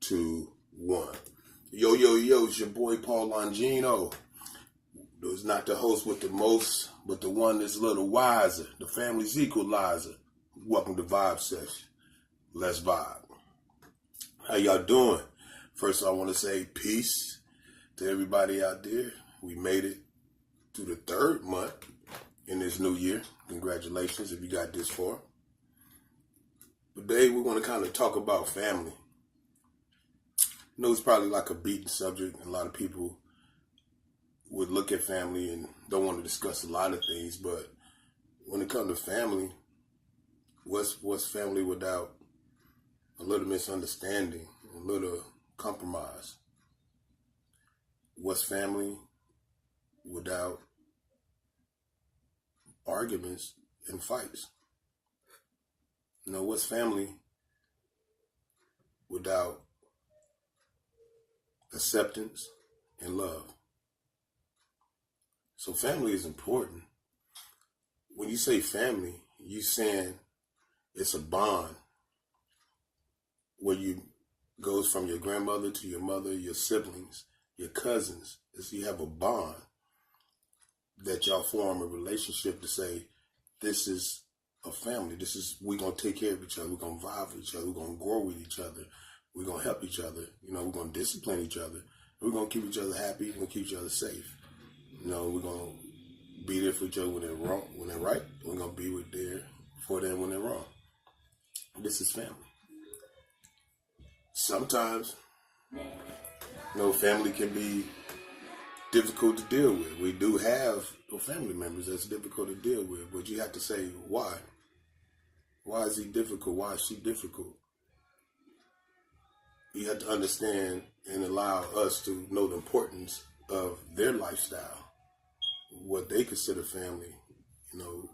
2, 1. Yo, yo, yo, it's your boy Paul Longino. It's not the host with the most, but the one that's a little wiser, the family's equalizer. Welcome to Vibe Session. Let's vibe. How y'all doing? First, I want to say peace to everybody out there. We made it to the 3rd month in this new year. Congratulations if you got this far. Today, we're going to kind of talk about family. I know it's probably like a beaten subject, and a lot of people would look at family and don't want to discuss a lot of things, but when it comes to family, what's family without a little misunderstanding, a little compromise? What's family without arguments and fights? You know, what's family without acceptance and love? So family is important. When you say family, you saying it's a bond where you goes from your grandmother to your mother, your siblings, your cousins. You have a bond that y'all form a relationship to say, this is a family. We're going to take care of each other. We're going to vibe with each other. We're going to grow with each other. We're going to help each other. You know, we're going to discipline each other. We're going to keep each other happy. We're going to keep each other safe. You know, we're going to be there for each other when they're wrong, when they're right. We're going to be there for them when they're wrong. This is family. Sometimes, you know, family can be difficult to deal with. We do have family members that's difficult to deal with, but you have to say why. Why is he difficult? Why is she difficult? You have to understand and allow us to know the importance of their lifestyle, what they consider family, you know,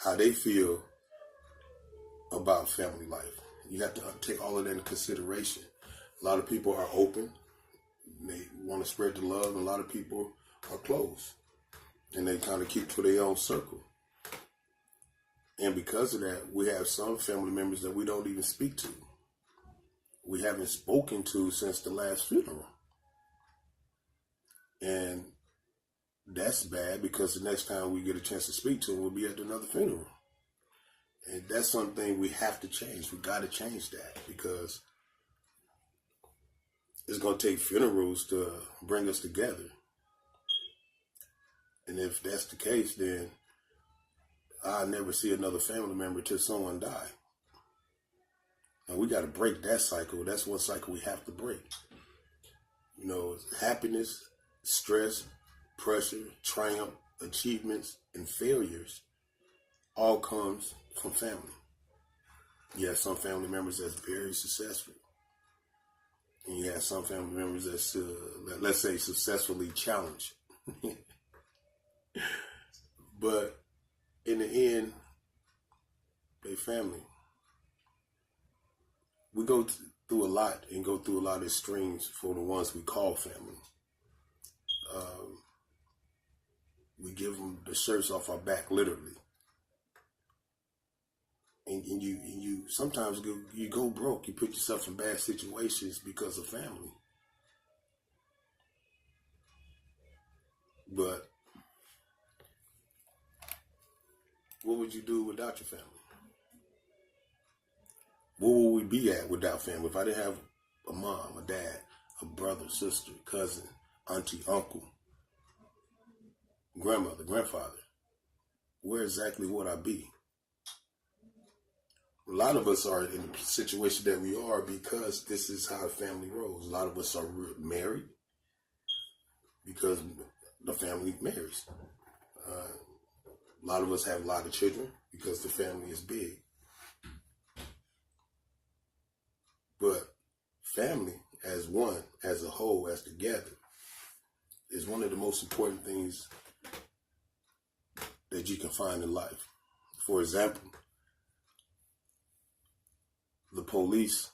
how they feel about family life. You have to take all of that into consideration. A lot of people are open. They want to spread the love, and a lot of people are closed. And they kind of keep to their own circle. And because of that, we have some family members that we don't even speak to. We haven't spoken to since the last funeral. And that's bad, because the next time we get a chance to speak to them, we'll be at another funeral. And that's something we have to change. We got to change that, because it's going to take funerals to bring us together. And if that's the case, then I'll never see another family member till someone die. And we got to break that cycle. That's one cycle we have to break. You know, happiness, stress, pressure, triumph, achievements, and failures all comes from family. You have some family members that's very successful. And you have some family members that's, let's say, successfully challenged. But in the end, they family. We go through a lot and go through a lot of extremes for the ones we call family. We give them the shirts off our back, literally. And you sometimes you go broke. You put yourself in bad situations because of family. But what would you do without your family? Where would we be at without family? If I didn't have a mom, a dad, a brother, sister, cousin, auntie, uncle, grandmother, grandfather, where exactly would I be? A lot of us are in the situation that we are because this is how family rolls. A lot of us are married because the family marries. A lot of us have a lot of children because the family is big. But family as one, as a whole, as together, is one of the most important things that you can find in life. For example, the police,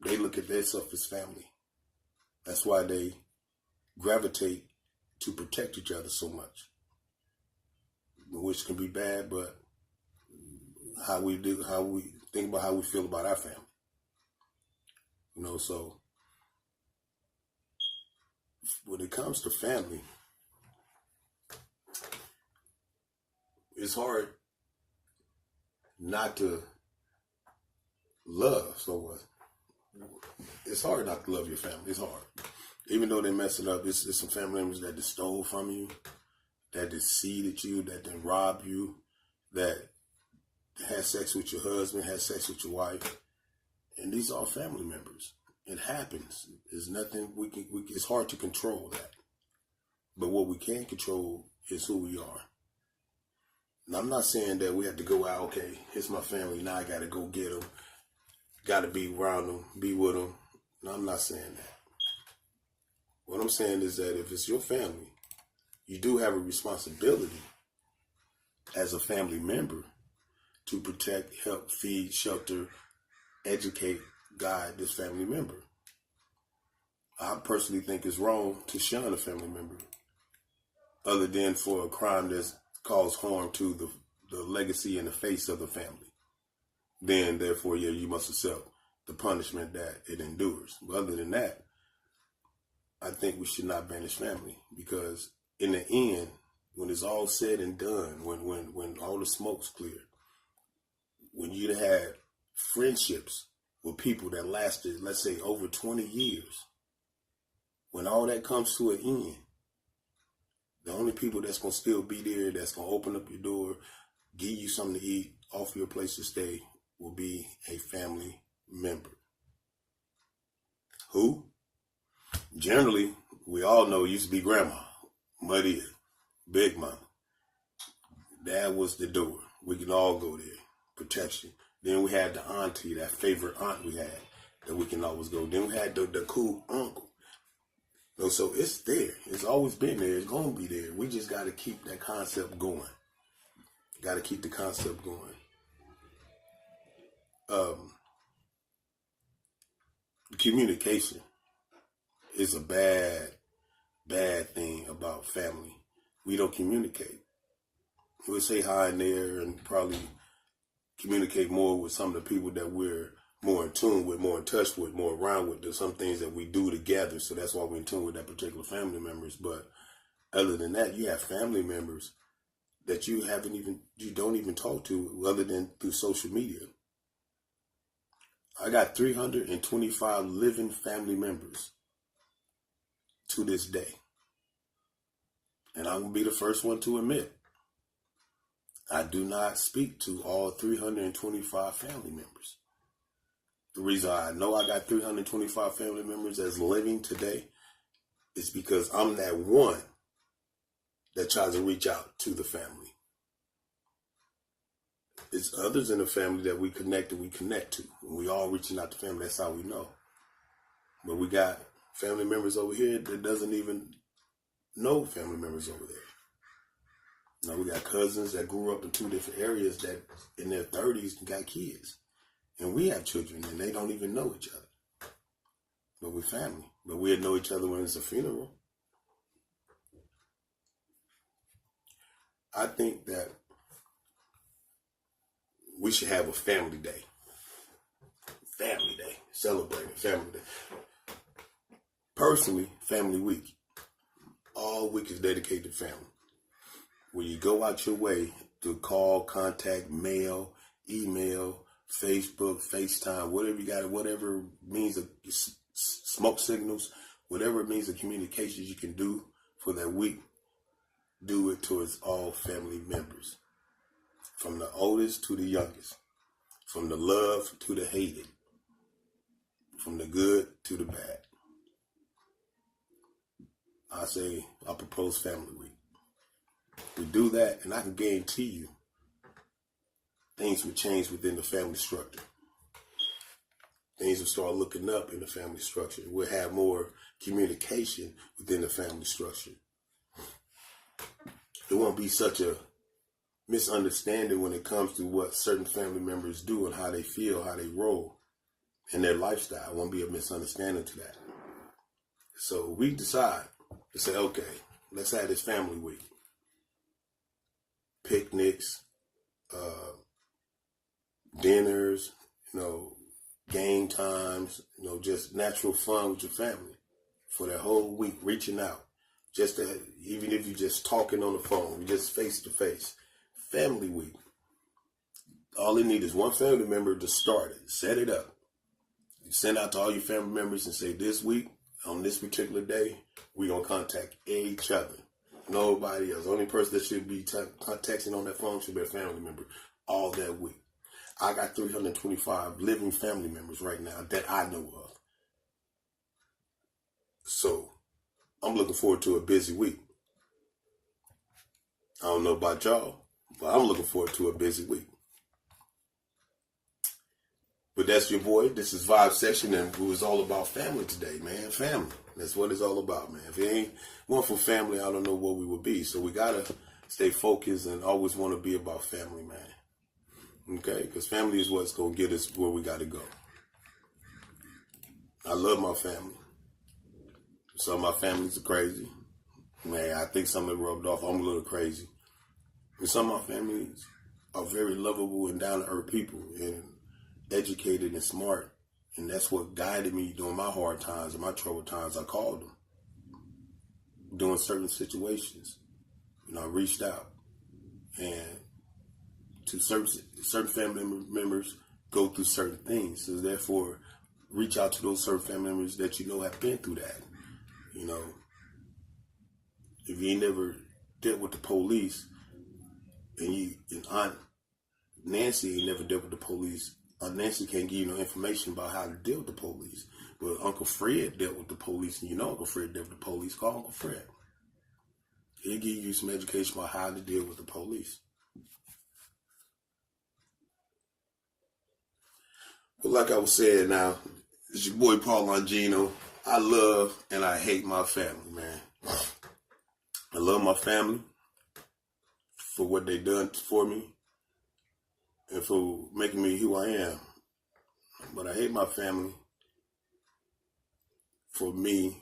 they look at themselves as family. That's why they gravitate to protect each other so much, which can be bad, but how we think about how we feel about our family. So when it comes to family, it's hard not to love someone. It's hard not to love your family. It's hard. Even though they mess it up, it's some family members that just stole from you, that deceived you, that then robbed you, that had sex with your husband, had sex with your wife. And these are family members. It happens. There's nothing it's hard to control that. But what we can control is who we are. Now, I'm not saying that we have to go out, okay, here's my family, now I got to go get them, got to be around them, be with them. No, I'm not saying that. What I'm saying is that if it's your family, you do have a responsibility as a family member to protect, help, feed, shelter, educate, guide this family member. I personally think it's wrong to shun a family member other than for a crime that's caused harm to the legacy and the face of the family. Then, therefore, yeah, you must accept the punishment that it endures. But other than that, I think we should not banish family, because in the end, when it's all said and done, when all the smoke's clear, when you had friendships with people that lasted, let's say, over 20 years, when all that comes to an end, the only people that's going to still be there, that's going to open up your door, give you something to eat, offer you a place to stay, will be a family member. Who? Generally, we all know it used to be grandma, muddy, big mama. That was the door. We can all go there. Protection. Then we had the auntie, that favorite aunt we had, that we can always go. Then we had the cool uncle. So it's there. It's always been there. It's going to be there. We just got to keep that concept going. Got to keep the concept going. Communication is a bad thing about family. We don't communicate. We'll say hi in there and probably communicate more with some of the people that we're more in tune with, more in touch with, more around with. There's some things that we do together, so that's why we're in tune with that particular family members. But other than that, you have family members that you don't even talk to other than through social media. I got 325 living family members to this day. And I'm going to be the first one to admit, I do not speak to all 325 family members. The reason I know I got 325 family members that's living today is because I'm that one that tries to reach out to the family. It's others in the family that we connect to. When we all reaching out to family, that's how we know. But we got family members over here that doesn't even know family members over there. Now we got cousins that grew up in two different areas that in their 30s got kids. And we have children and they don't even know each other. But we're family. But we'll know each other when it's a funeral. I think that we should have a family day. Family day. Celebrating family day. Personally, family week. All week is dedicated to family. Where you go out your way to call, contact, mail, email, Facebook, FaceTime, whatever you got, whatever means of smoke signals, whatever means of communications you can do for that week, do it towards all family members. From the oldest to the youngest. From the loved to the hated. From the good to the bad. I propose family week. We do that, and I can guarantee you things will change within the family structure. Things will start looking up in the family structure. We'll have more communication within the family structure. There won't be such a misunderstanding when it comes to what certain family members do and how they feel, how they roll in their lifestyle. It won't be a misunderstanding to that. So we decide to say, okay, let's have this family week. Picnics, dinners, game times, just natural fun with your family for that whole week, reaching out. Just to, even if you're just talking on the phone, you're just face to face. Family week. All they need is one family member to start it, set it up. You send out to all your family members and say, this week, on this particular day, we're going to contact each other. Nobody else. The only person that should be texting on that phone should be a family member all that week. I got 325 living family members right now that I know of. So I'm looking forward to a busy week. I don't know about y'all, but I'm looking forward to a busy week. But that's your boy. This is Vibe Session, and it was all about family today, man. Family. That's what it's all about, man. If it ain't one for family, I don't know what we would be. So we got to stay focused and always want to be about family, man. Okay? Because family is what's going to get us where we got to go. I love my family. Some of my families are crazy. Man, I think some of it rubbed off. I'm a little crazy. And some of my families are very lovable and down-to-earth people and educated and smart. And that's what guided me during my hard times and my troubled times. I called them during certain situations. I reached out, and to certain family members go through certain things. So therefore, reach out to those certain family members that have been through that. If you ain't never dealt with the police, and Aunt Nancy ain't never dealt with the police, Nancy can't give you no information about how to deal with the police. But Uncle Fred dealt with the police, and Uncle Fred dealt with the police. Call Uncle Fred. He'll give you some education about how to deal with the police. But like I was saying now, it's your boy Paul Longino. I love and I hate my family, man. I love my family for what they done for me and for making me who I am. But I hate my family for me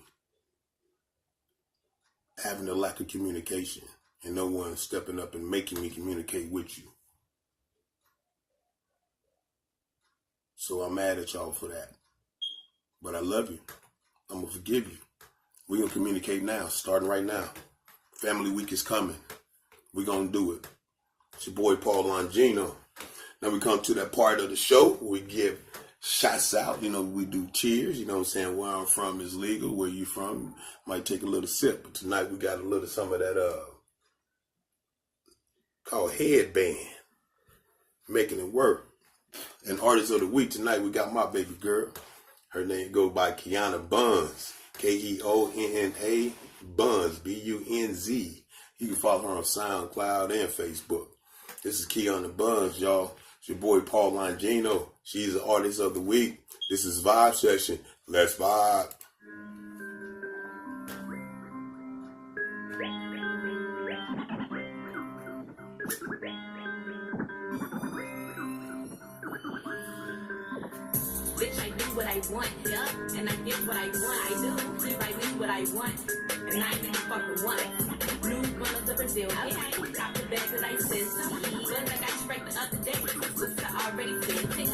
having a lack of communication and no one stepping up and making me communicate with you. So I'm mad at y'all for that. But I love you. I'm going to forgive you. We're going to communicate now, starting right now. Family week is coming. We're going to do it. It's your boy Paul Longino. Now we come to that part of the show where we give shots out. We do cheers. Where I'm from is legal. Where you from, might take a little sip. But tonight we got a little some of that called headband. Making it work. And artist of the week tonight, we got my baby girl. Her name go by Kiana Buns. Keona Buns. Bunz. You can follow her on SoundCloud and Facebook. This is Kiana Buns, y'all. It's your boy Paul Longino. She's the artist of the week. This is Vibe Session. Let's vibe. Bitch, I do what I want, yeah, and I get what I want. I do, if I do what I want, and I ain't even fucking one. New runners of Brazil, yeah, got the bag that I sent to me, but I got straight the other day. Oops, I already said it.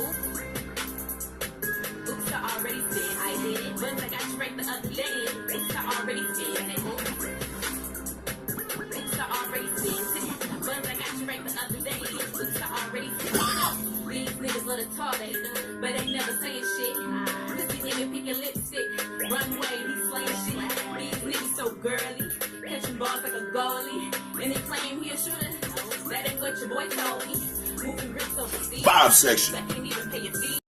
Oops, I already said I did it, but I got straight the other day. Oops, I already said it. Oops, I already said it, but I got straight the other day. Oops, I already said it. These niggas love to talk, but they never saying shit. Pussy nigga picking lipstick. Runway, he slaying shit. These niggas so girly. Catching balls like a goalie. And they claim he a shooter. That ain't what your boy told me. Moving bricks over Steve. Vibe Section. I can't even pay your fee.